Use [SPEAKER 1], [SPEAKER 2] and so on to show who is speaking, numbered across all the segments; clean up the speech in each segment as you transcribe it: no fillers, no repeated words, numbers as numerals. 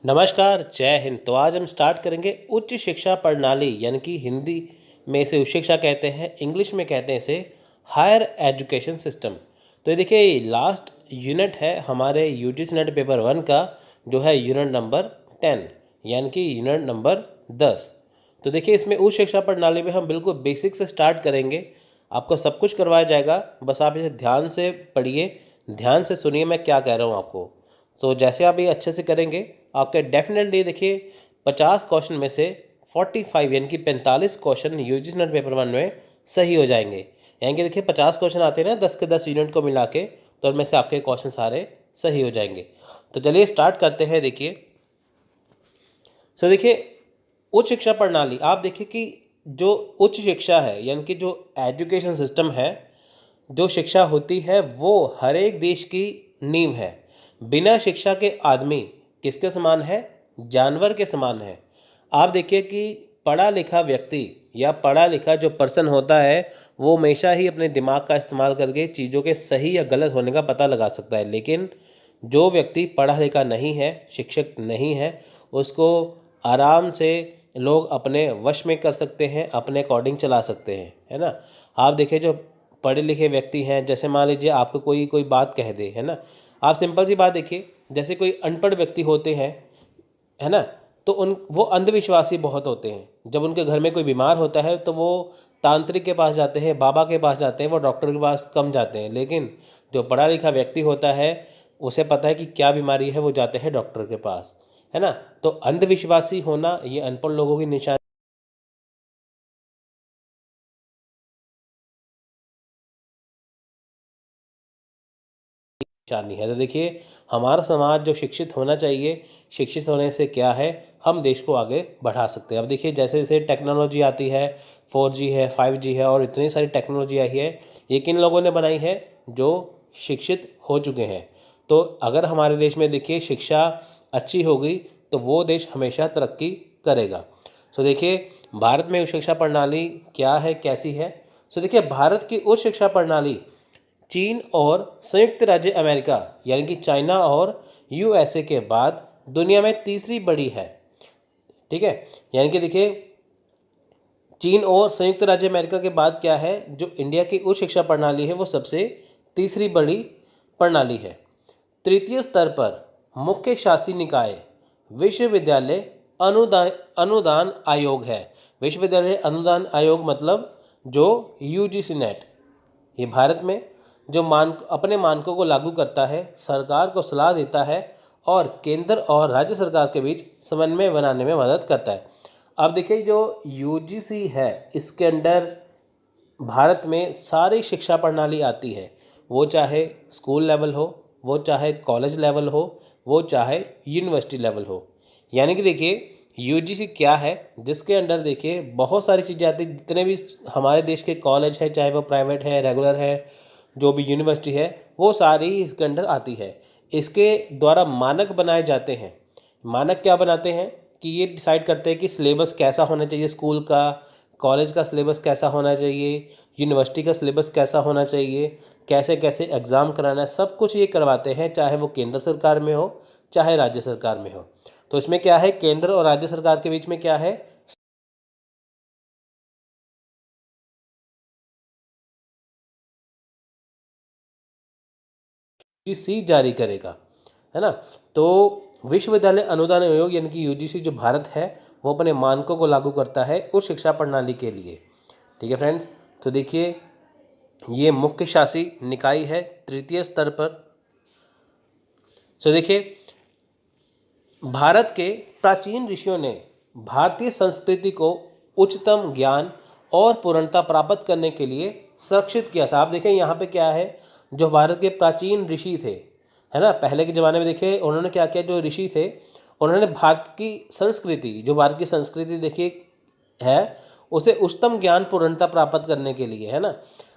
[SPEAKER 1] नमस्कार, जय हिंद। तो आज हम स्टार्ट करेंगे उच्च शिक्षा प्रणाली, यानी कि हिंदी में इसे उच्च शिक्षा कहते हैं, इंग्लिश में कहते हैं इसे हायर एजुकेशन सिस्टम। तो ये देखिए लास्ट यूनिट है हमारे यूजीसी नेट पेपर 1 का, जो है यूनिट नंबर 10, यानी कि यूनिट नंबर 10। तो देखिए इसमें उच्च शिक्षा प्रणाली में हम बिल्कुल बेसिक से स्टार्ट करेंगे। आपको सब कुछ करवाया जाएगा, बस आप इसे ध्यान से पढ़िए, ध्यान से सुनिए मैं क्या कह रहा हूँ आपको। तो जैसे आप ये अच्छे से करेंगे, आपके डेफिनेटली देखिए 50 क्वेश्चन में से 45 यानी कि 45 क्वेश्चन यूजीसी नेट पेपर 1 में सही हो जाएंगे। यानी कि देखिए 50 क्वेश्चन आते हैं ना 10 के 10 यूनिट को मिला के, तो उनमें से आपके क्वेश्चन सारे सही हो जाएंगे। तो चलिए स्टार्ट करते हैं। देखिए देखिए उच्च शिक्षा प्रणाली, आप देखिए कि जो उच्च शिक्षा है यानी कि जो एजुकेशन सिस्टम है, जो शिक्षा होती है वो हर एक देश की नींव है। बिना शिक्षा के आदमी किसके समान है? जानवर के समान है। आप देखिए कि पढ़ा लिखा व्यक्ति या पढ़ा लिखा जो पर्सन होता है, वो हमेशा ही अपने दिमाग का इस्तेमाल करके चीज़ों के सही या गलत होने का पता लगा सकता है। लेकिन जो व्यक्ति पढ़ा लिखा नहीं है, शिक्षक नहीं है, उसको आराम से लोग अपने वश में कर सकते हैं, अपने अकॉर्डिंग चला सकते हैं, है ना। आप देखिए जो पढ़े लिखे व्यक्ति हैं, जैसे मान लीजिए आपको कोई कोई बात कह दे, है ना। आप सिंपल सी बात देखिए, जैसे कोई अनपढ़ व्यक्ति होते हैं, है ना, तो वो अंधविश्वासी बहुत होते हैं। जब उनके घर में कोई बीमार होता है तो वो तांत्रिक के पास जाते हैं, बाबा के पास जाते हैं, वो डॉक्टर के पास कम जाते हैं। लेकिन जो पढ़ा लिखा व्यक्ति होता है, उसे पता है कि क्या बीमारी है, वो जाते हैं डॉक्टर के पास, है ना। तो अंधविश्वासी होना ये अनपढ़ लोगों की निशानी है। तो देखिए हमारा समाज जो शिक्षित होना चाहिए, शिक्षित होने से क्या है, हम देश को आगे बढ़ा सकते हैं। अब देखिए जैसे जैसे टेक्नोलॉजी आती है, 4G है, 5G है, और इतनी सारी टेक्नोलॉजी आई है, ये किन लोगों ने बनाई है? जो शिक्षित हो चुके हैं। तो अगर हमारे देश में देखिए शिक्षा अच्छी होगी तो वो देश हमेशा तरक्की करेगा। सो देखिए भारत में उच्च शिक्षा प्रणाली क्या है, कैसी है। सो देखिए भारत की उच्च शिक्षा प्रणाली चीन और संयुक्त राज्य अमेरिका यानी कि चाइना और यूएसए के बाद दुनिया में तीसरी बड़ी है। ठीक है, यानी कि देखिए चीन और संयुक्त राज्य अमेरिका के बाद क्या है, जो इंडिया की उच्च शिक्षा प्रणाली है वो सबसे तीसरी बड़ी प्रणाली है। तृतीय स्तर पर मुख्य शासी निकाय विश्वविद्यालय अनुदान अनुदान आयोग है। विश्वविद्यालय अनुदान आयोग मतलब जो यूजीसी नेट, ये भारत में जो अपने मानकों को लागू करता है, सरकार को सलाह देता है और केंद्र और राज्य सरकार के बीच समन्वय बनाने में मदद करता है। अब देखिए जो यूजीसी है, इसके अंडर भारत में सारी शिक्षा प्रणाली आती है। वो चाहे स्कूल लेवल हो, वो चाहे कॉलेज लेवल हो, वो चाहे यूनिवर्सिटी लेवल हो। यानी कि देखिए यूजीसी क्या है, जिसके अंडर देखिए बहुत सारी चीज़ें आती हैं। जितने भी हमारे देश के कॉलेज है, चाहे वो प्राइवेट है, रेगुलर है, जो भी यूनिवर्सिटी है, वो सारी इसके अंडर आती है। इसके द्वारा मानक बनाए जाते हैं। मानक क्या बनाते हैं कि ये डिसाइड करते हैं कि सिलेबस कैसा होना चाहिए स्कूल का, कॉलेज का सिलेबस कैसा होना चाहिए, यूनिवर्सिटी का सिलेबस कैसा होना चाहिए, कैसे कैसे एग्ज़ाम कराना है, सब कुछ ये करवाते हैं, चाहे वो केंद्र सरकार में हो चाहे राज्य सरकार में हो। तो इसमें क्या है, केंद्र और राज्य सरकार के बीच में क्या है, यूजीसी जारी करेगा, है ना। तो विश्वविद्यालय अनुदान आयोग यानी कि यूजीसी जो भारत है, वो अपने मानकों को लागू करता है उस शिक्षा प्रणाली के लिए। ठीक है फ्रेंड्स, तो देखिए ये मुख्य शासी निकाय है तृतीय स्तर पर। सो देखिए भारत के प्राचीन ऋषियों ने भारतीय संस्कृति को उच्चतम ज्ञान और पूर्णता प्राप्त करने के लिए सुरक्षित किया था। आप देखें यहाँ पे क्या है, जो भारत के प्राचीन ऋषि थे, है ना, पहले के ज़माने में देखिए उन्होंने क्या किया, जो ऋषि थे उन्होंने भारत की संस्कृति, जो भारत की संस्कृति देखिए है, उसे उच्चतम ज्ञान पूर्णता प्राप्त करने के लिए, है ना।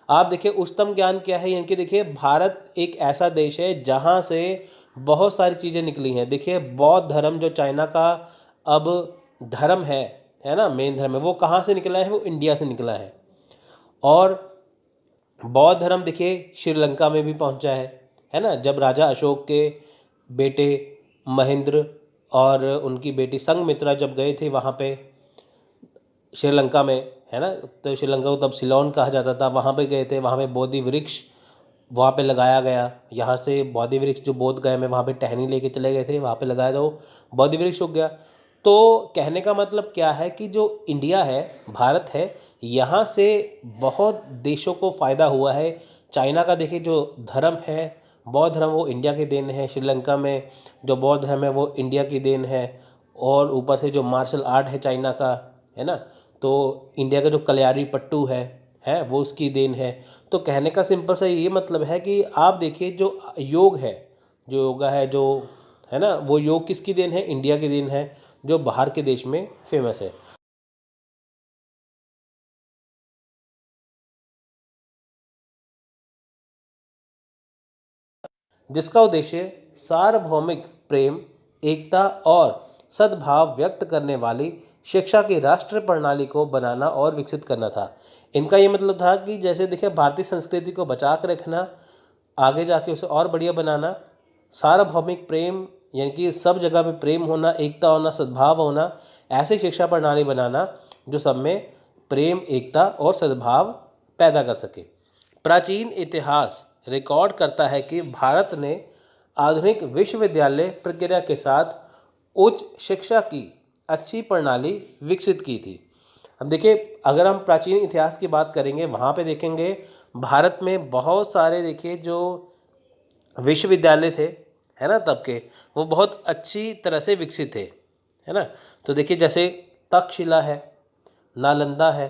[SPEAKER 1] आप देखिए उच्चतम ज्ञान क्या है, यानी कि देखिए भारत एक ऐसा देश है जहाँ से बहुत सारी चीज़ें निकली हैं। देखिए बौद्ध धर्म जो चाइना का अब धर्म है ना, मेन धर्म है, वो कहाँ से निकला है? वो इंडिया से निकला है। और बौद्ध धर्म देखिए श्रीलंका में भी पहुंचा है ना, जब राजा अशोक के बेटे महेंद्र और उनकी बेटी संघमित्रा जब गए थे वहाँ पे श्रीलंका में, है ना, तो श्रीलंका को तब सिलोन कहा जाता था, वहाँ पे गए थे, वहाँ पे बोधि वृक्ष वहाँ पे लगाया गया। यहाँ से बोधि वृक्ष जो बोध गया में वहाँ पे टहनी लेके चले गए थे, वहाँ पे लगाया तो बोधि वृक्ष उग गया। तो कहने का मतलब क्या है कि जो इंडिया है, भारत है, यहाँ से बहुत देशों को फ़ायदा हुआ है। चाइना का देखिए जो धर्म है, बौद्ध धर्म, वो इंडिया की देन है। श्रीलंका में जो बौद्ध धर्म है वो इंडिया की देन है। और ऊपर से जो मार्शल आर्ट है चाइना का, है ना, तो इंडिया का जो कलियारी पट्टू है वो उसकी देन है। तो कहने का सिंपल सा ये मतलब है कि आप देखिए जो योग है, जो योगा है, जो है ना, वो योग किसकी देन है? इंडिया की देन है, जो बाहर के देश में फेमस है। जिसका उद्देश्य सार्वभौमिक प्रेम, एकता और सद्भाव व्यक्त करने वाली शिक्षा की राष्ट्र प्रणाली को बनाना और विकसित करना था। इनका ये मतलब था कि जैसे देखिए भारतीय संस्कृति को बचा कर रखना, आगे जाके उसे और बढ़िया बनाना, सार्वभौमिक प्रेम यानी कि सब जगह पे प्रेम होना, एकता होना, सद्भाव होना, ऐसी शिक्षा प्रणाली बनाना जो सब में प्रेम, एकता और सद्भाव पैदा कर सके। प्राचीन इतिहास रिकॉर्ड करता है कि भारत ने आधुनिक विश्वविद्यालय प्रक्रिया के साथ उच्च शिक्षा की अच्छी प्रणाली विकसित की थी। अब देखिए अगर हम प्राचीन इतिहास की बात करेंगे, वहाँ पे देखेंगे भारत में बहुत सारे देखिए जो विश्वविद्यालय थे, है ना, तब के, वो बहुत अच्छी तरह से विकसित थे, है ना। तो देखिए जैसे तक्षशिला है, नालंदा है,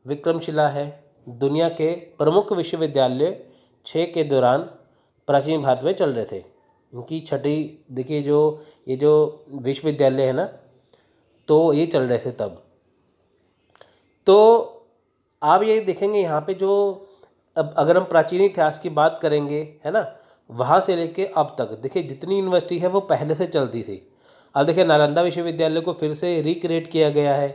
[SPEAKER 1] विक्रमशिला है, दुनिया के प्रमुख विश्वविद्यालय 6 के दौरान प्राचीन भारत में चल रहे थे। इनकी छठी देखिए जो ये जो विश्वविद्यालय है ना, तो ये चल रहे थे तब। तो आप ये देखेंगे यहाँ पे जो, अब अगर हम प्राचीन इतिहास की बात करेंगे, है ना, वहाँ से लेके अब तक देखिए जितनी यूनिवर्सिटी है वो पहले से चलती थी। अब देखिए नालंदा विश्वविद्यालय को फिर से रिक्रिएट किया गया है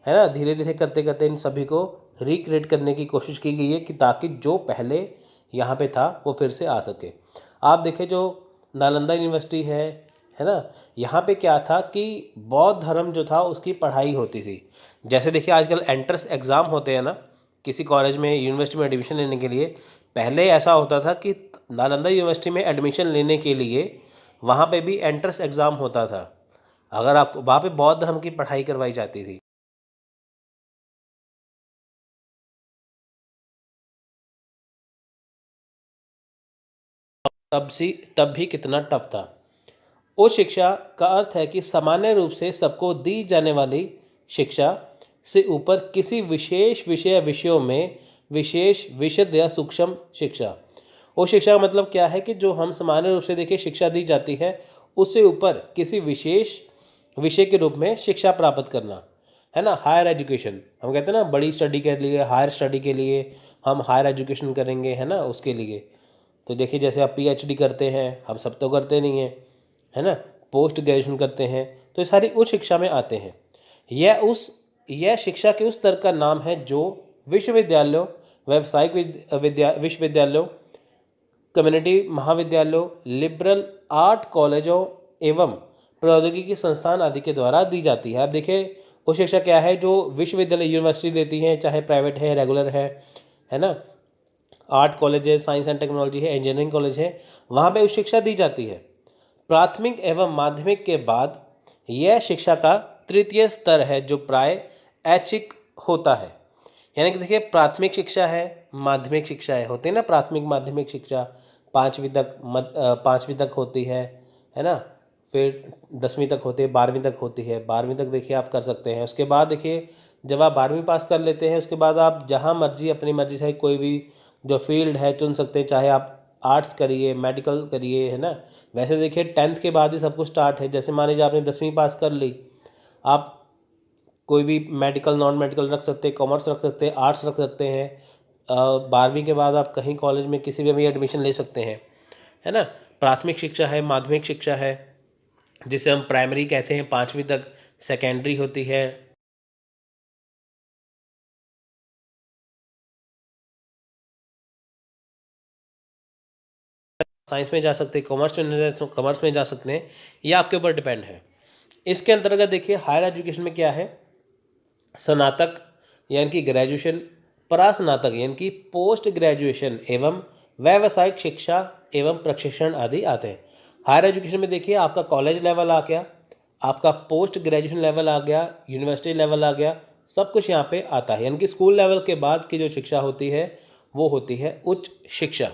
[SPEAKER 1] ना, धीरे धीरे करते करते इन सभी को रिक्रिएट करने की कोशिश की गई है कि ताकि जो पहले यहाँ पे था वो फिर से आ सके। आप देखें जो नालंदा यूनिवर्सिटी है ना, यहाँ पे क्या था कि बौद्ध धर्म जो था उसकी पढ़ाई होती थी। जैसे देखिए आजकल एंट्रेंस एग्ज़ाम होते हैं ना किसी कॉलेज में, यूनिवर्सिटी में एडमिशन लेने के लिए, पहले ऐसा होता था कि नालंदा यूनिवर्सिटी में एडमिशन लेने के लिए वहाँ पे भी एंट्रेंस एग्ज़ाम होता था, अगर आप वहाँ पे बौद्ध धर्म की पढ़ाई करवाई जाती थी। तब भी कितना टफ था। उच्च शिक्षा का अर्थ है कि सामान्य रूप से सबको दी जाने वाली शिक्षा से ऊपर किसी विशेष विषयों में विशेष विशद या सूक्ष्म शिक्षा। उच्च शिक्षा का मतलब क्या है कि जो हम सामान्य रूप से देखिए शिक्षा दी जाती है, उससे ऊपर किसी विशेष विषय के रूप में शिक्षा प्राप्त करना, है ना। हायर एजुकेशन हम कहते हैं ना, बड़ी स्टडी के लिए, हायर स्टडी के लिए हम हायर एजुकेशन करेंगे, है ना, उसके लिए। तो देखिए जैसे आप पीएचडी करते हैं, हम सब तो करते नहीं हैं, है ना, पोस्ट ग्रेजुएशन करते हैं, तो ये सारी उच्च शिक्षा में आते हैं। यह शिक्षा के उस स्तर का नाम है जो विश्वविद्यालयों, व्यावसायिक विश्वविद्यालयों, कम्युनिटी महाविद्यालयों, लिबरल आर्ट कॉलेजों एवं प्रौद्योगिकी संस्थान आदि के द्वारा दी जाती है। अब देखिए उच्च शिक्षा क्या है? जो विश्वविद्यालय यूनिवर्सिटी देती हैं, चाहे प्राइवेट है, रेगुलर है ना, आर्ट कॉलेज है, साइंस एंड टेक्नोलॉजी है, इंजीनियरिंग कॉलेज है, वहाँ पे उच्च शिक्षा दी जाती है। प्राथमिक एवं माध्यमिक के बाद यह शिक्षा का तृतीय स्तर है जो प्राय ऐच्छिक होता है। यानी कि देखिए प्राथमिक शिक्षा है, माध्यमिक शिक्षा है, होती है ना प्राथमिक माध्यमिक शिक्षा, 5वीं तक होती है ना, फिर 10वीं तक होती है, 12वीं तक होती है। 12वीं तक देखिए आप कर सकते हैं। उसके बाद देखिए जब आप 12वीं पास कर लेते हैं, उसके बाद आप जहाँ मर्जी अपनी मर्जी से कोई भी जो फील्ड है चुन सकते हैं, चाहे आप आर्ट्स करिए, मेडिकल करिए, है ना। वैसे देखिए 10th के बाद ही सब कुछ स्टार्ट है। जैसे मान लीजिए आपने 10वीं पास कर ली, आप कोई भी मेडिकल, नॉन मेडिकल रख सकते हैं, कॉमर्स रख सकते हैं, आर्ट्स रख सकते हैं। 12वीं के बाद आप कहीं कॉलेज में किसी में भी एडमिशन ले सकते हैं, है ना। प्राथमिक शिक्षा है, माध्यमिक शिक्षा है, जिसे हम प्राइमरी कहते हैं, 5वीं तक सेकेंडरी होती है। साइंस में जा सकते हैं, कॉमर्स में जा सकते हैं, ये आपके ऊपर डिपेंड है। इसके अंतर्गत देखिए हायर एजुकेशन में क्या है, स्नातक यानी कि ग्रेजुएशन, परास्नातक यानी कि पोस्ट ग्रेजुएशन एवं व्यावसायिक शिक्षा एवं प्रशिक्षण आदि आते हैं। हायर एजुकेशन में देखिए आपका कॉलेज लेवल आ गया, आपका पोस्ट ग्रेजुएशन लेवल आ गया, यूनिवर्सिटी लेवल आ गया, सब कुछ यहाँ पे आता है। यानी कि स्कूल लेवल के बाद की जो शिक्षा होती है वो होती है उच्च शिक्षा।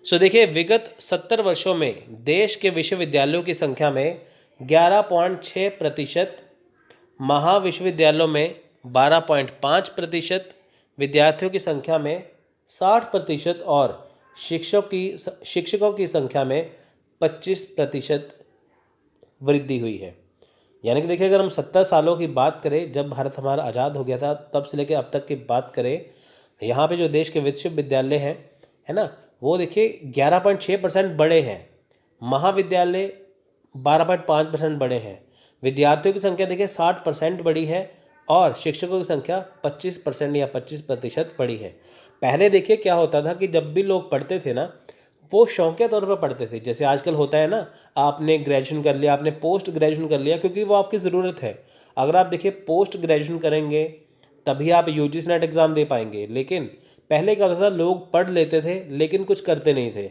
[SPEAKER 1] सो देखिए विगत 70 वर्षों में देश के विश्वविद्यालयों की संख्या में 11.6%, महाविश्वविद्यालयों में 12.5%, विद्यार्थियों की संख्या में 60% और शिक्षकों की संख्या में 25% वृद्धि हुई है। यानी कि देखिए अगर हम 70 सालों की बात करें, जब भारत हमारा आज़ाद हो गया था तब से लेकर अब तक की बात करें, यहाँ पे जो देश के विश्वविद्यालय हैं, है ना, वो देखिए 11.6% बड़े हैं, महाविद्यालय 12.5% बड़े हैं, विद्यार्थियों की संख्या देखिए 60% बड़ी है और शिक्षकों की संख्या 25% या 25% बड़ी है। पहले देखिए क्या होता था कि जब भी लोग पढ़ते थे ना, वो शौकिया तौर पर पढ़ते थे। जैसे आजकल होता है ना, आपने ग्रेजुएशन कर लिया, आपने पोस्ट ग्रेजुएशन कर लिया, क्योंकि वो आपकी ज़रूरत है। अगर आप देखिए पोस्ट ग्रेजुएशन करेंगे तभी आप यूजीसी नेट एग्ज़ाम दे पाएंगे। लेकिन पहले क्या होता था, लोग पढ़ लेते थे लेकिन कुछ करते नहीं थे।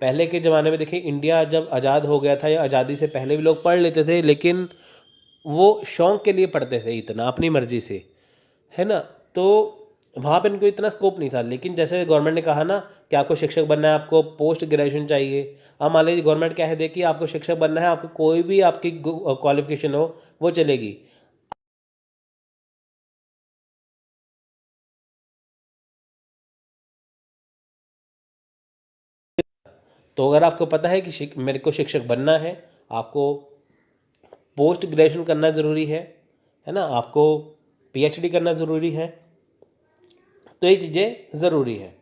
[SPEAKER 1] पहले के ज़माने में देखिए इंडिया जब आज़ाद हो गया था या आज़ादी से पहले भी लोग पढ़ लेते थे, लेकिन वो शौक़ के लिए पढ़ते थे, इतना अपनी मर्ज़ी से, है ना। तो वहाँ पे इनको इतना स्कोप नहीं था। लेकिन जैसे गवर्नमेंट ने कहा ना कि आपको शिक्षक बनना है, आपको पोस्ट ग्रेजुएशन चाहिए। अब मान लीजिए गवर्नमेंट क्या है, देखिए आपको शिक्षक बनना है, आपको कोई भी आपकी क्वालिफिकेशन हो वो चलेगी। तो अगर आपको पता है कि मेरे को शिक्षक बनना है, आपको पोस्ट ग्रेजुएशन करना ज़रूरी है ना, आपको पीएचडी करना ज़रूरी है, तो ये चीज़ें ज़रूरी है।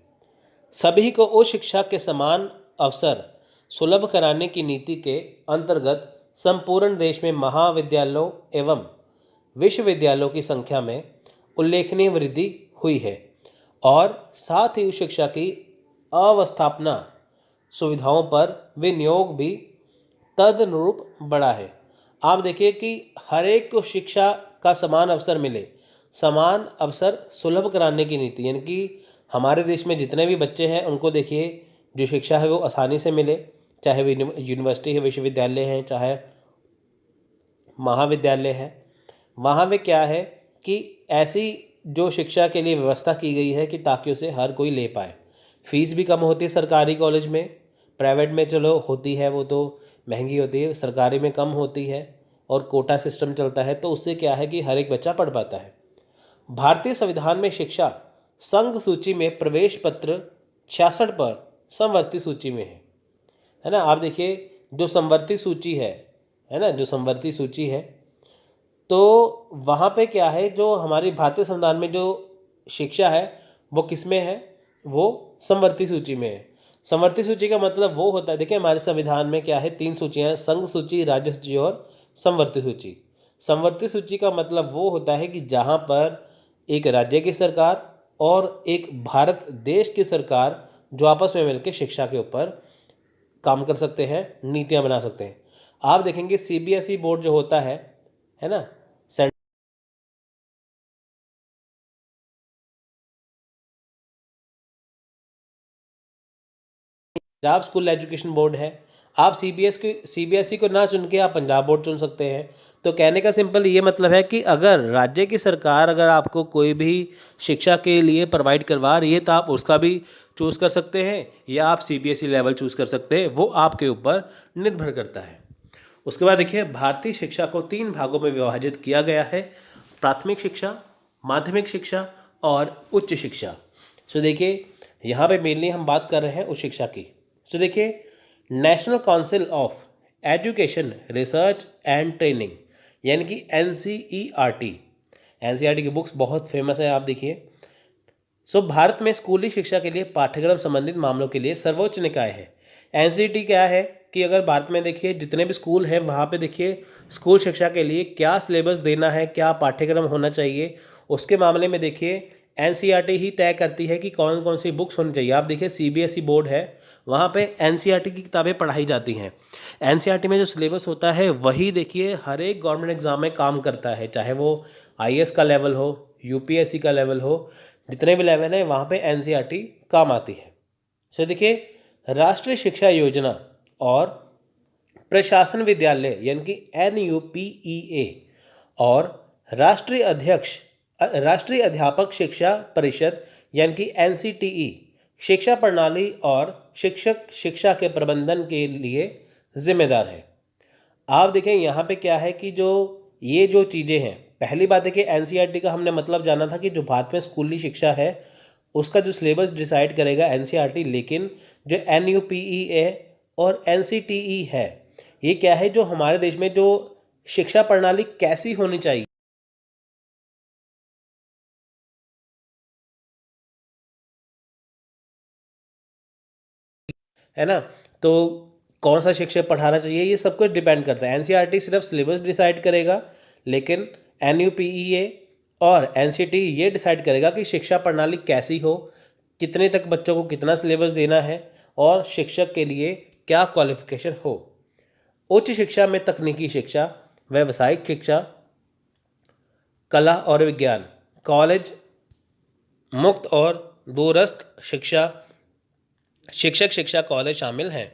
[SPEAKER 1] सभी को उच्च शिक्षा के समान अवसर सुलभ कराने की नीति के अंतर्गत संपूर्ण देश में महाविद्यालयों एवं विश्वविद्यालयों की संख्या में उल्लेखनीय वृद्धि हुई है और साथ ही उच्च शिक्षा की अवस्थापना सुविधाओं पर विनियोग भी तदनुरूप बढ़ा है। आप देखिए कि हर एक को शिक्षा का समान अवसर मिले, समान अवसर सुलभ कराने की नीति, यानी कि हमारे देश में जितने भी बच्चे हैं उनको देखिए जो शिक्षा है वो आसानी से मिले, चाहे वो यूनिवर्सिटी है, विश्वविद्यालय है, चाहे महाविद्यालय है। वहाँ में क्या है कि ऐसी जो शिक्षा के लिए व्यवस्था की गई है कि ताकि उसे हर कोई ले पाए। फीस भी कम होती है सरकारी कॉलेज में, प्राइवेट में चलो होती है वो तो महंगी होती है, सरकारी में कम होती है और कोटा सिस्टम चलता है, तो उससे क्या है कि हर एक बच्चा पढ़ पाता है। भारतीय संविधान में शिक्षा संघ सूची में प्रवेश पत्र 66 पर समवर्ती सूची में है ना। आप देखिए जो समवर्ती सूची है ना, जो समवर्ती सूची है, तो वहाँ पे क्या है, जो हमारी भारतीय संविधान में जो शिक्षा है वो किस में है, वो समवर्ती सूची में है। समवर्ती सूची का मतलब वो होता है, देखिए हमारे संविधान में क्या है, 3 सूचियाँ हैं, संघ सूची, राज्य सूची और समवर्ती सूची। समवर्ती सूची का मतलब वो होता है कि जहाँ पर एक राज्य की सरकार और एक भारत देश की सरकार जो आपस में मिलकर शिक्षा के ऊपर काम कर सकते हैं, नीतियाँ बना सकते हैं। आप देखेंगे सीबीएसई बोर्ड जो होता है ना, पंजाब स्कूल एजुकेशन बोर्ड है। आप सीबीएसई को ना चुन के आप पंजाब बोर्ड चुन सकते हैं। तो कहने का सिंपल ये मतलब है कि अगर राज्य की सरकार अगर आपको कोई भी शिक्षा के लिए प्रोवाइड करवा रही है तो आप उसका भी चूज़ कर सकते हैं या आप सीबीएसई लेवल चूज़ कर सकते हैं, वो आपके ऊपर निर्भर करता है। उसके बाद देखिए भारतीय शिक्षा को 3 भागों में विभाजित किया गया है, प्राथमिक शिक्षा, माध्यमिक शिक्षा और उच्च शिक्षा। सो देखिए यहाँ पे मेनली हम बात कर रहे हैं उच्च शिक्षा की। तो देखिए national council of education research and training यानी कि एनसीईआरटी की बुक्स बहुत फेमस है, आप देखिए। सो भारत में स्कूली शिक्षा के लिए पाठ्यक्रम संबंधित मामलों के लिए सर्वोच्च निकाय है। एनसीईआरटी क्या है कि अगर भारत में देखिए जितने भी स्कूल हैं वहाँ पे देखिए स्कूल शिक्षा के लिए क्या सिलेबस देना है, क्या पाठ्यक्रम होना चाहिए, उसके मामले में देखिए एनसीईआरटी ही तय करती है कि कौन कौन सी बुक्स होनी चाहिए। आप देखिए सीबीएसई बोर्ड है, वहाँ पे एनसीईआरटी की किताबें पढ़ाई जाती हैं। एनसीईआरटी में जो सिलेबस होता है वही देखिए हर एक गवर्नमेंट एग्जाम में काम करता है, चाहे वो आईएएस का लेवल हो, यूपीएससी का लेवल हो, जितने भी लेवल है वहाँ पे एनसीईआरटी काम आती है। सो देखिए राष्ट्रीय शिक्षा योजना और प्रशासन विद्यालय यानी कि NUPEA और राष्ट्रीय अध्यापक शिक्षा परिषद यानी कि NCTE शिक्षा प्रणाली और शिक्षक शिक्षा के प्रबंधन के लिए जिम्मेदार है। आप देखें यहाँ पे क्या है कि जो ये जो चीज़ें हैं, पहली बात है कि एनसीईआरटी का हमने मतलब जाना था कि जो भारत में स्कूली शिक्षा है उसका जो सिलेबस डिसाइड करेगा एनसीईआरटी, लेकिन जो NUPEA और NCTE है ये क्या है, जो हमारे देश में जो शिक्षा प्रणाली कैसी होनी चाहिए, है ना, तो कौन सा शिक्षक पढ़ाना चाहिए ये सब कुछ डिपेंड करता है। एनसीईआरटी सिर्फ सिलेबस डिसाइड करेगा, लेकिन NUPEA और NCTE ये डिसाइड करेगा कि शिक्षा प्रणाली कैसी हो, कितने तक बच्चों को कितना सिलेबस देना है और शिक्षक के लिए क्या क्वालिफिकेशन हो। उच्च शिक्षा में तकनीकी शिक्षा, व्यावसायिक शिक्षा, कला और विज्ञान, कॉलेज मुक्त और दूरस्थ शिक्षा, शिक्षक शिक्षा कॉलेज शामिल हैं।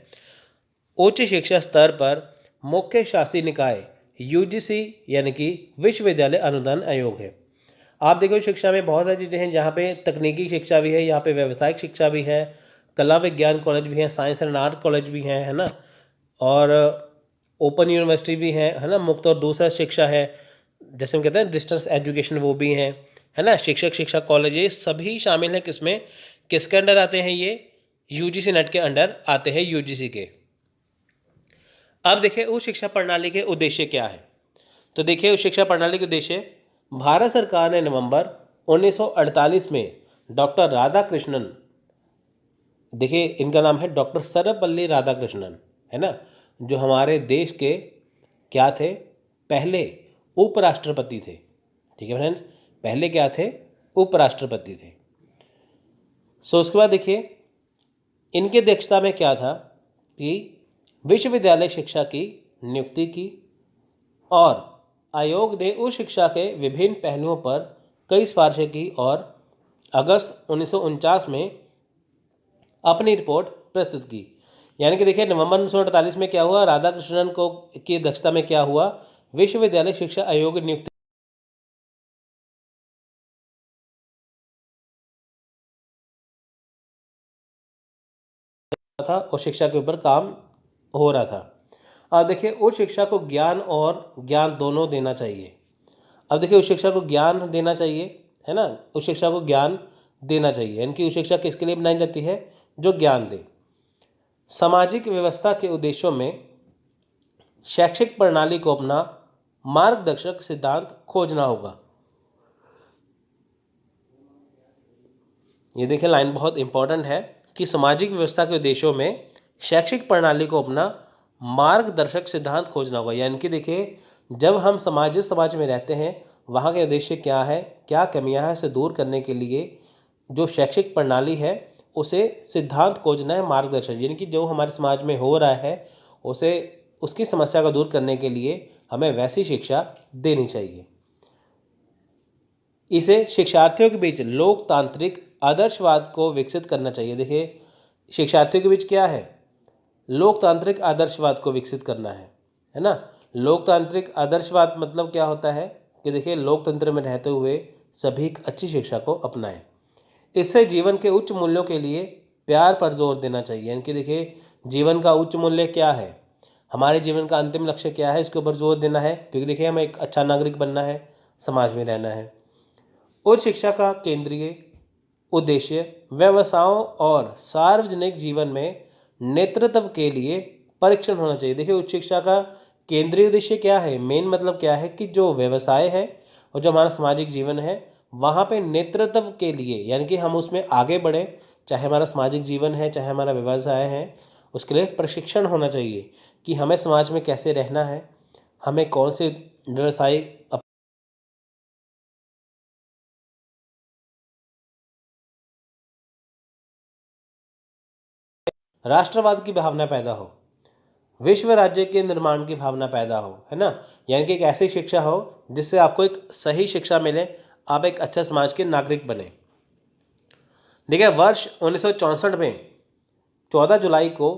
[SPEAKER 1] उच्च शिक्षा स्तर पर मुख्य शासी निकाय यूजीसी यानी कि विश्वविद्यालय अनुदान आयोग है। आप देखो शिक्षा में बहुत सारी चीज़ें हैं, जहाँ पे तकनीकी शिक्षा भी है, यहाँ पे व्यावसायिक शिक्षा भी है, कला विज्ञान कॉलेज भी है, साइंस एंड आर्ट कॉलेज भी हैं, है ना, और ओपन यूनिवर्सिटी भी है ना, मुक्त और दूसरा शिक्षा है, जैसे हम कहते हैं डिस्टेंस एजुकेशन, वो भी हैं, है ना, शिक्षक शिक्षा कॉलेज, ये सभी शामिल हैं किसमें, किसके अंडर आते हैं, ये यूजीसी नेट के अंडर आते हैं, यूजीसी के। अब देखिए उच्च शिक्षा प्रणाली के उद्देश्य क्या है। तो देखिए उच्च शिक्षा प्रणाली के उद्देश्य, भारत सरकार ने नवंबर 1948 में डॉक्टर राधाकृष्णन, देखिए इनका नाम है डॉक्टर सर्वपल्ली राधाकृष्णन, है ना, जो हमारे देश के क्या थे, पहले उपराष्ट्रपति थे। ठीक है फ्रेंड्स, पहले क्या थे, उपराष्ट्रपति थे। सो उसके बाद देखिए इनकी अध्यक्षता में क्या था कि विश्वविद्यालय शिक्षा की नियुक्ति की, और आयोग ने उस शिक्षा के विभिन्न पहलुओं पर कई सिफारिशें की और अगस्त 1949 में अपनी रिपोर्ट प्रस्तुत की। यानी कि देखिए नवंबर 1948 में क्या हुआ, राधाकृष्णन को की अध्यक्षता में क्या हुआ, विश्वविद्यालय शिक्षा आयोग नियुक्त था और शिक्षा के ऊपर काम हो रहा था। अब देखिए उच्च शिक्षा को ज्ञान और ज्ञान दोनों देना चाहिए। अब देखिए उच्च शिक्षा को ज्ञान देना चाहिए, है ना, उच्च शिक्षा को ज्ञान देना चाहिए, यानी कि उच्च शिक्षा किसके लिए बनाई जाती है, जो ज्ञान दे। सामाजिक व्यवस्था के उद्देश्यों में शैक्षिक प्रणाली को अपना मार्गदर्शक सिद्धांत खोजना होगा। ये देखिए लाइन बहुत इंपॉर्टेंट है कि सामाजिक व्यवस्था के उद्देश्यों में शैक्षिक प्रणाली को अपना मार्गदर्शक सिद्धांत खोजना होगा। यानी कि देखिए जब हम जिस समाज में रहते हैं वहाँ के उद्देश्य क्या है, क्या कमियां हैं, उसे दूर करने के लिए जो शैक्षिक प्रणाली है उसे सिद्धांत खोजना है, मार्गदर्शक, यानी कि जो हमारे समाज में हो रहा है उसे उसकी समस्या को दूर करने के लिए हमें वैसी शिक्षा देनी चाहिए। इसे शिक्षार्थियों के बीच लोकतांत्रिक आदर्शवाद को विकसित करना चाहिए। देखिए शिक्षार्थियों के बीच क्या है, लोकतांत्रिक आदर्शवाद को विकसित करना है ना। लोकतांत्रिक आदर्शवाद मतलब क्या होता है कि देखिए लोकतंत्र में रहते हुए सभी अच्छी शिक्षा को अपनाएं। इससे जीवन के उच्च मूल्यों के लिए प्यार पर जोर देना चाहिए। यानी कि देखिए जीवन का उच्च मूल्य क्या है, हमारे जीवन का अंतिम लक्ष्य क्या है, इसके ऊपर जोर देना है, क्योंकि देखिए हमें एक अच्छा नागरिक बनना है, समाज में रहना है। उच्च शिक्षा का केंद्रीय उद्देश्य व्यवसायों और सार्वजनिक जीवन में नेतृत्व के लिए परीक्षण होना चाहिए। देखिए उच्च शिक्षा का केंद्रीय उद्देश्य क्या है, मेन मतलब क्या है कि जो व्यवसाय है और जो हमारा सामाजिक जीवन है वहाँ पे नेतृत्व के लिए, यानी कि हम उसमें आगे बढ़ें, चाहे हमारा सामाजिक जीवन है चाहे हमारा व्यवसाय है, उसके लिए प्रशिक्षण होना चाहिए कि हमें समाज में कैसे रहना है, हमें कौन से व्यवसाय राष्ट्रवाद की भावना पैदा हो, विश्व राज्य के निर्माण की भावना पैदा हो, है ना। यानी कि एक ऐसी शिक्षा हो जिससे आपको एक सही शिक्षा मिले, आप एक अच्छा समाज के नागरिक बने। देखिए वर्ष 1964 में 14 जुलाई को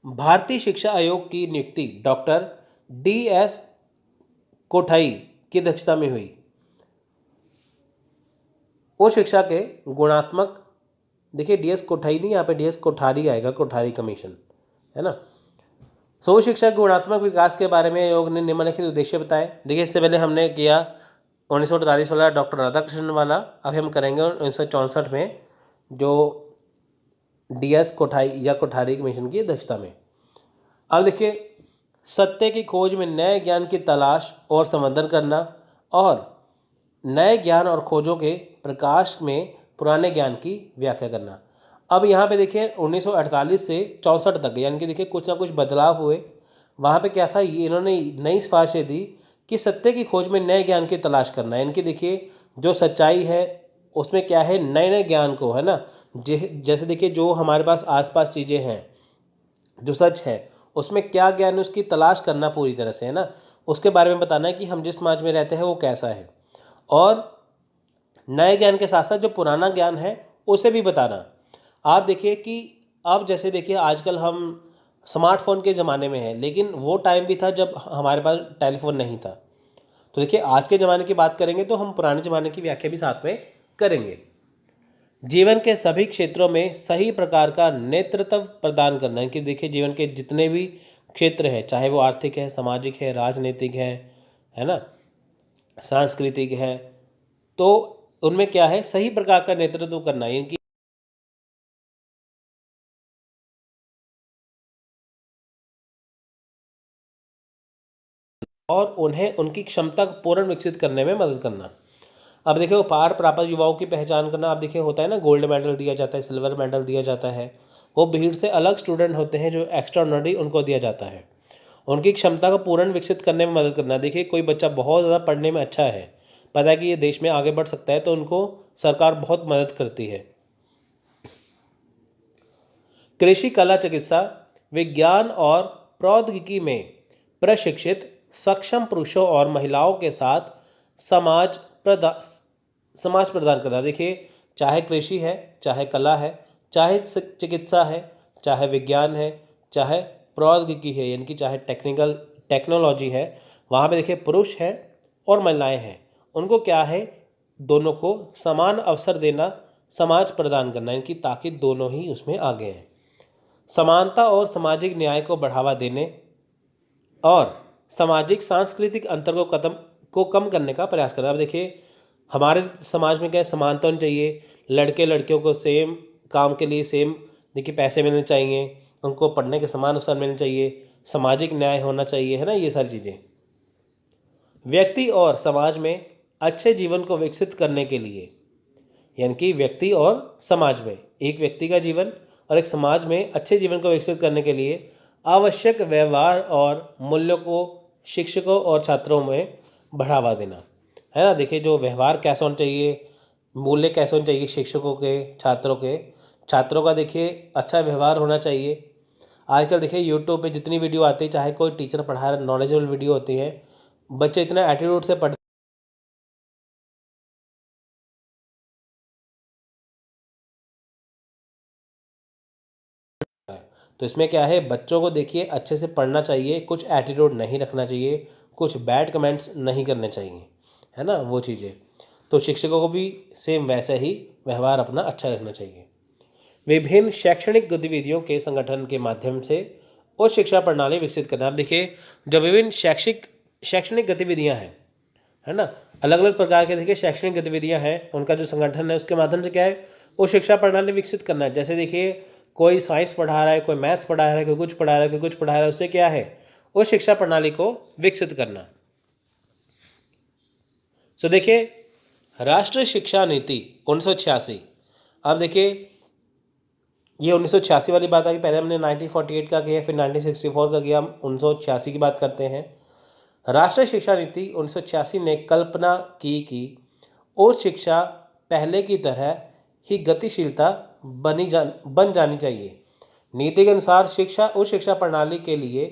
[SPEAKER 1] भारतीय शिक्षा आयोग की नियुक्ति डॉक्टर DS कोठाई की अध्यक्षता में हुई। वो शिक्षा के गुणात्मक, देखिए DS कोठाई नहीं, यहाँ पे DS कोठारी आएगा, कोठारी कमीशन, है ना। सो शिक्षा के गुणात्मक विकास के बारे में आयोग ने निम्नलिखित उद्देश्य बताए। देखिए इससे पहले हमने किया 1948 वाला डॉक्टर राधाकृष्णन वाला, अब हम करेंगे 1964 में जो DS कोठाई या कोठारी कमीशन की अध्यक्षता में। अब देखिए सत्य की खोज में नए ज्ञान की तलाश और संवर्धन करना और नए ज्ञान और खोजों के प्रकाश में पुराने ज्ञान की व्याख्या करना। अब यहाँ पे देखिए 1948 से 64 तक यानी कि देखिए कुछ ना कुछ बदलाव हुए। वहाँ पे क्या था, ये इन्होंने नई सिफारिशें दी कि सत्य की खोज में नए ज्ञान की तलाश करना। यानी कि देखिए जो सच्चाई है उसमें क्या है, नए नए ज्ञान को, है ना। जैसे देखिए जो हमारे पास आसपास चीज़ें हैं, जो सच है उसमें क्या ज्ञान है उसकी तलाश करना पूरी तरह से, है ना। उसके बारे में बताना है कि हम जिस समाज में रहते हैं वो कैसा है, और नए ज्ञान के साथ साथ जो पुराना ज्ञान है उसे भी बताना। आप देखिए कि अब जैसे देखिए आजकल हम स्मार्टफोन के ज़माने में हैं, लेकिन वो टाइम भी था जब हमारे पास टेलीफोन नहीं था। तो देखिए आज के ज़माने की बात करेंगे तो हम पुराने ज़माने की व्याख्या भी साथ में करेंगे। जीवन के सभी क्षेत्रों में सही प्रकार का नेतृत्व प्रदान करना है कि देखिए जीवन के जितने भी क्षेत्र है, चाहे वो आर्थिक है, सामाजिक है, राजनीतिक है ना, सांस्कृतिक है, तो उनमें क्या है, सही प्रकार का नेतृत्व करना है इनकी, और उन्हें उनकी क्षमता को पूर्ण विकसित करने में मदद करना। अब देखिए उपहार प्राप्त युवाओं की पहचान करना। अब देखिए होता है ना, गोल्ड मेडल दिया जाता है, सिल्वर मेडल दिया जाता है, वो भीड़ से अलग स्टूडेंट होते हैं जो एक्स्ट्राऑर्डिनरी उनको दिया जाता है। उनकी क्षमता को पूर्ण विकसित करने में मदद करना। देखिए कोई बच्चा बहुत ज़्यादा पढ़ने में अच्छा है, पता है कि ये देश में आगे बढ़ सकता है, तो उनको सरकार बहुत मदद करती है। कृषि, कला, चिकित्सा, विज्ञान और प्रौद्योगिकी में प्रशिक्षित सक्षम पुरुषों और महिलाओं के साथ समाज प्रदा समाज प्रदान करना। देखिए चाहे कृषि है, चाहे कला है, चाहे चिकित्सा है, चाहे विज्ञान है, चाहे प्रौद्योगिकी है, यानी कि चाहे टेक्नोलॉजी है, वहाँ पे देखिए पुरुष है और महिलाएं हैं, उनको क्या है, दोनों को समान अवसर देना, समाज प्रदान करना, इनकी ताकि दोनों ही उसमें आगे हैं। समानता और सामाजिक न्याय को बढ़ावा देने और सामाजिक सांस्कृतिक अंतर को कम करने का प्रयास करना। अब देखिए हमारे समाज में क्या है, समानता होनी चाहिए, लड़के लड़कियों को सेम काम के लिए सेम देखिए पैसे मिलने चाहिए, उनको पढ़ने के समान अवसर मिलने चाहिए, सामाजिक न्याय होना चाहिए, है ना, ये सारी चीज़ें। व्यक्ति और समाज में अच्छे जीवन को विकसित करने के लिए, यानी कि व्यक्ति और समाज में, एक व्यक्ति का जीवन और एक समाज में अच्छे जीवन को विकसित करने के लिए आवश्यक व्यवहार और मूल्यों को शिक्षकों और छात्रों में बढ़ावा देना, है ना। देखिए जो व्यवहार कैसा होना चाहिए, मूल्य कैसे होने चाहिए शिक्षकों के, छात्रों का देखिए अच्छा व्यवहार होना चाहिए। आजकल देखिए यूट्यूब पे जितनी वीडियो आती है, चाहे कोई टीचर पढ़ा रहा है, नॉलेजेबल वीडियो होती है, बच्चे इतना एटीट्यूड से पढ़ते हैं। तो इसमें क्या है, बच्चों को देखिए अच्छे से पढ़ना चाहिए, कुछ एटीट्यूड नहीं रखना चाहिए, कुछ बैड कमेंट्स नहीं करने चाहिए, है ना, वो चीज़ें। तो शिक्षकों को भी सेम वैसा ही व्यवहार अपना अच्छा रखना चाहिए। विभिन्न शैक्षणिक गतिविधियों के संगठन के माध्यम से उच्च शिक्षा प्रणाली विकसित करना। आप देखिए जो विभिन्न शैक्षणिक गतिविधियां हैं, है ना, अलग अलग प्रकार के देखिए शैक्षणिक गतिविधियां हैं, उनका जो संगठन है उसके माध्यम से क्या है, वो शिक्षा प्रणाली विकसित करना है। जैसे देखिए कोई साइंस पढ़ा रहा है, कोई मैथ्स पढ़ा रहा है, कोई कुछ पढ़ा रहा है, कोई कुछ पढ़ा रहा है, उससे क्या है, वो शिक्षा प्रणाली को विकसित करना। सो देखिए राष्ट्रीय शिक्षा नीति 1986। अब देखिए ये 1986 वाली बात आई, पहले हमने 1948 का किया, फिर 1964 का किया, हम 1986 की बात करते हैं। राष्ट्रीय शिक्षा नीति 1986 ने कल्पना की कि उच्च शिक्षा पहले की तरह ही गतिशीलता बन जानी चाहिए। नीति के अनुसार शिक्षा उच्च शिक्षा प्रणाली के लिए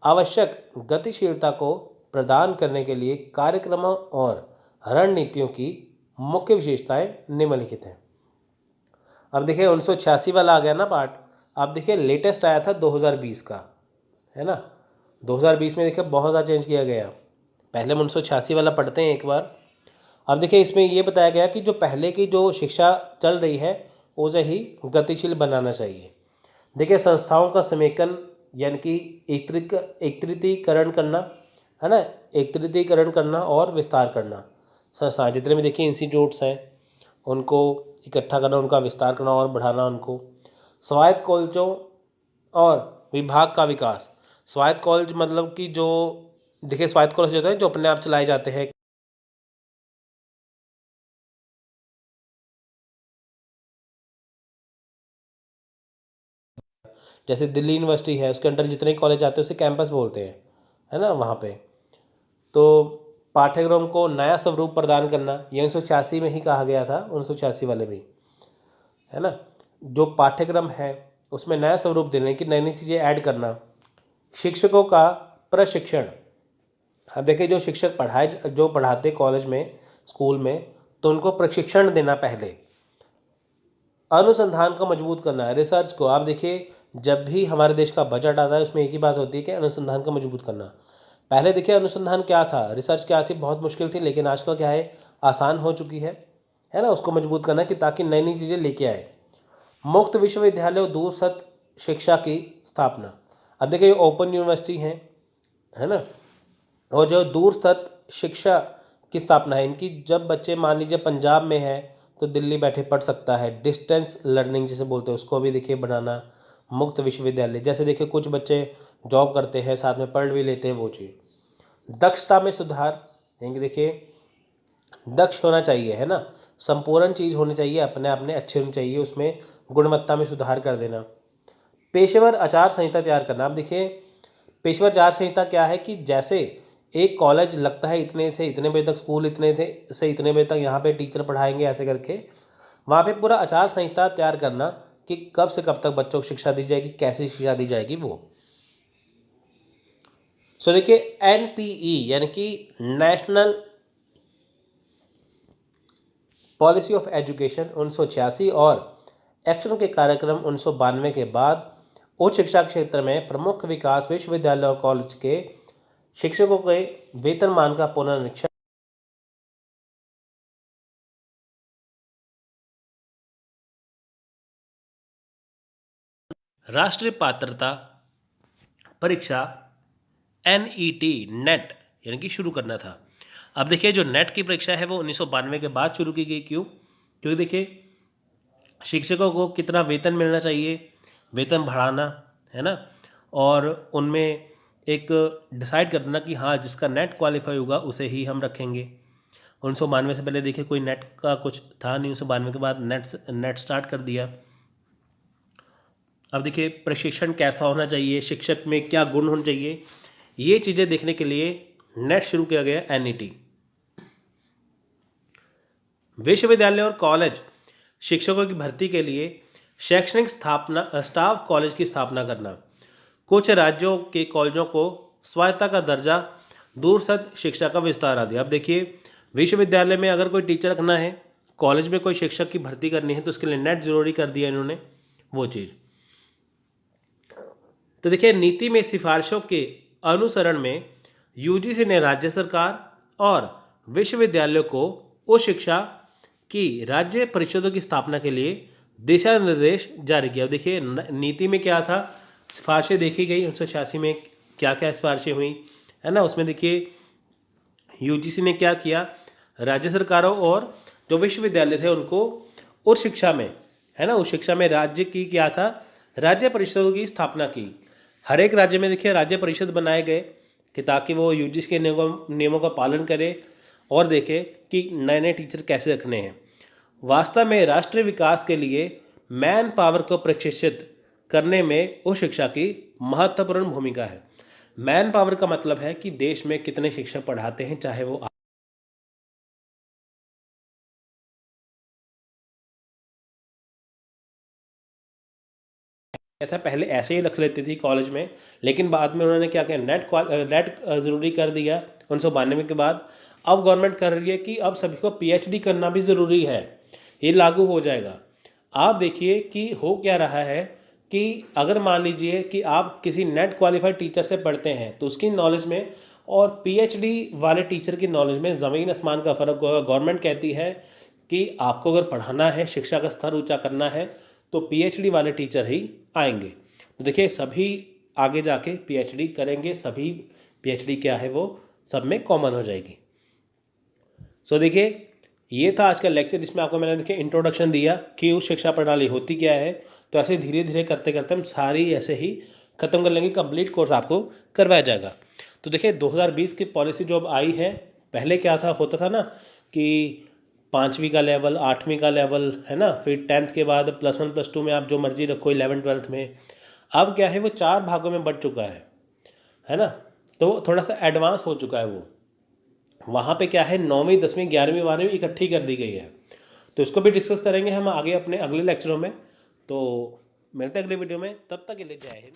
[SPEAKER 1] आवश्यक गतिशीलता को प्रदान करने के लिए कार्यक्रमों और रणनीतियों की मुख्य विशेषताएं निम्नलिखित हैं। अब देखिए 1986 वाला आ गया ना पार्ट। अब देखिए लेटेस्ट आया था 2020 का, है ना। 2020 में देखिए बहुत ज़्यादा चेंज किया गया। पहले हम 1986 वाला पढ़ते हैं एक बार। अब देखिए इसमें ये बताया गया कि जो पहले की जो शिक्षा चल रही है उसे ही गतिशील बनाना चाहिए। देखिए संस्थाओं का समेकन यानी कि एकत्रीकरण करना, है ना, एकत्रीकरण करना और विस्तार करना। संस्थान जितने भी देखिए इंस्टीट्यूट्स हैं उनको इकट्ठा करना, उनका विस्तार करना और बढ़ाना उनको। स्वायत्त कॉलेजों और विभाग का विकास। स्वायत्त कॉलेज मतलब कि जो देखिए स्वायत्त कॉलेज होते हैं जो अपने आप चलाए जाते हैं। जैसे दिल्ली यूनिवर्सिटी है उसके अंडर जितने कॉलेज आते हैं उसे कैंपस बोलते हैं, है ना। वहाँ पे तो पाठ्यक्रम को नया स्वरूप प्रदान करना, ये 1986 में ही कहा गया था, 1986 वाले में, है ना। जो पाठ्यक्रम है उसमें नया स्वरूप देने की नई नई चीज़ें ऐड करना। शिक्षकों का प्रशिक्षण। अब देखिए जो शिक्षक जो पढ़ाते कॉलेज में स्कूल में तो उनको प्रशिक्षण देना पहले। अनुसंधान को मजबूत करना है, रिसर्च को। आप देखिए जब भी हमारे देश का बजट आता है उसमें एक ही बात होती है कि अनुसंधान को मजबूत करना। पहले देखिए अनुसंधान क्या था, रिसर्च क्या थी, बहुत मुश्किल थी, लेकिन आजकल क्या है, आसान हो चुकी है ना। उसको मजबूत करना कि ताकि नई नई चीज़ें लेके आए। मुक्त विश्वविद्यालय और दूरस्थ शिक्षा की स्थापना। अब देखिए ओपन यूनिवर्सिटी हैं, है ना, और जो दूरस्थ शिक्षा की स्थापना है इनकी। जब बच्चे मान लीजिए पंजाब में है तो दिल्ली बैठे पढ़ सकता है। डिस्टेंस लर्निंग जिसे बोलते हैं उसको भी देखिए बनाना। मुक्त विश्वविद्यालय जैसे देखिए कुछ बच्चे जॉब करते हैं साथ में पढ़ भी लेते हैं वो चीज़। दक्षता में सुधार, यानी देखिए दक्ष होना चाहिए, है ना, संपूर्ण चीज़ होनी चाहिए, अपने आप में अच्छी होनी चाहिए, उसमें गुणवत्ता में सुधार कर देना। पेशेवर आचार संहिता तैयार करना। अब देखिए पेशेवर आचार संहिता क्या है कि जैसे एक कॉलेज लगता है इतने से इतने बजे तक, स्कूल इतने थे से इतने बजे तक यहाँ पे टीचर पढ़ाएंगे ऐसे करके, वहाँ पे पूरा आचार संहिता तैयार करना कि कब से कब तक बच्चों को शिक्षा दी जाएगी, कैसी शिक्षा दी जाएगी वो। सो देखिए एनपीई यानी कि नेशनल पॉलिसी ऑफ एजुकेशन 1986 और एक्शन के कार्यक्रम 1992 के बाद उच्च शिक्षा क्षेत्र में प्रमुख विकास विश्वविद्यालय और कॉलेज के शिक्षकों के वेतनमान का पुनरीक्षण। राष्ट्रीय पात्रता परीक्षा NET नेट यानी कि शुरू करना था। अब देखिए जो नेट की परीक्षा है वो 1992 के बाद शुरू की गई। क्यों? क्योंकि देखिए शिक्षकों को कितना वेतन मिलना चाहिए, वेतन बढ़ाना, है ना, और उनमें एक डिसाइड कर देना कि हाँ जिसका नेट क्वालिफाई होगा उसे ही हम रखेंगे। 1992 से पहले देखिए कोई नेट का कुछ था नहीं, 1992 के बाद नेट स्टार्ट कर दिया। अब देखिए प्रशिक्षण कैसा होना चाहिए, शिक्षक में क्या गुण होने चाहिए, ये चीज़ें देखने के लिए नेट शुरू किया गया NET। विश्वविद्यालय और कॉलेज शिक्षकों की भर्ती के लिए शैक्षणिक स्टाफ कॉलेज की स्थापना करना। कुछ राज्यों के कॉलेजों को स्वायत्तता का दर्जा, दूरस्थ शिक्षा का विस्तार आदि। अब देखिए विश्वविद्यालय में अगर कोई टीचर रखना है, कॉलेज में कोई शिक्षक की भर्ती करनी है तो उसके लिए नेट जरूरी कर दिया इन्होंने वो चीज़। तो देखिए नीति में सिफारिशों के अनुसरण में UGC ने राज्य सरकार और विश्वविद्यालयों को उच्च शिक्षा की राज्य परिषदों की स्थापना के लिए दिशा निर्देश जारी किया। देखिए नीति में क्या था, सिफारिशें देखी गई 1986 में क्या क्या सिफारिशें हुई, है ना। उसमें देखिए UGC ने क्या किया, राज्य सरकारों और जो विश्वविद्यालय थे उनको उच्च शिक्षा में, है ना, उच्च शिक्षा में राज्य की क्या था, राज्य परिषदों की स्थापना की। हर एक राज्य में देखिए राज्य परिषद बनाए गए कि ताकि वो UGC के नियमों का पालन करे और देखे कि नए नए टीचर कैसे रखने हैं। वास्तव में राष्ट्रीय विकास के लिए मैन पावर को प्रशिक्षित करने में उच्च शिक्षा की महत्वपूर्ण भूमिका है। मैन पावर का मतलब है कि देश में कितने शिक्षक पढ़ाते हैं, चाहे वो ऐसा पहले ऐसे ही रख लेती थी कॉलेज में, लेकिन बाद में उन्होंने क्या किया, नेट ज़रूरी कर दिया 1992 के बाद। अब गवर्नमेंट कर रही है कि अब सभी को पीएचडी करना भी ज़रूरी है, ये लागू हो जाएगा। आप देखिए कि हो क्या रहा है कि अगर मान लीजिए कि आप किसी नेट क्वालिफाइड टीचर से पढ़ते हैं तो उसकी नॉलेज में और पीएचडी वाले टीचर की नॉलेज में ज़मीन आसमान का फ़र्क होगा। गवर्नमेंट कहती है कि आपको अगर पढ़ाना है, शिक्षा का स्तर ऊंचा करना है, तो पीएचडी वाले टीचर ही आएंगे। तो देखिए सभी आगे जाके पीएचडी करेंगे, सभी पीएचडी क्या है वो सब में कॉमन हो जाएगी। सो देखिए ये था आज का लेक्चर, जिसमें आपको मैंने देखिए इंट्रोडक्शन दिया कि उच्च शिक्षा प्रणाली होती क्या है। तो ऐसे धीरे धीरे करते करते हम सारी ऐसे ही ख़त्म कर लेंगे, कंप्लीट कोर्स आपको करवाया जाएगा। तो देखिए 2020 की पॉलिसी जो अब आई है, पहले क्या था होता था ना कि 5वीं का लेवल, 8वीं का लेवल है ना, फिर 10th के बाद +1 +2 में आप जो मर्जी रखो, 11 12th में। अब क्या है वो 4 भागों में बढ़ चुका है ना, तो थोड़ा सा एडवांस हो चुका है वो। वहाँ पे क्या है 9वीं 10वीं 11वीं 12वीं इकट्ठी कर दी गई है। तो इसको भी डिस्कस करेंगे हम आगे अपने अगले लेक्चरों में। तो मिलते हैं अगले वीडियो में, तब तक के लिए जय हिंद।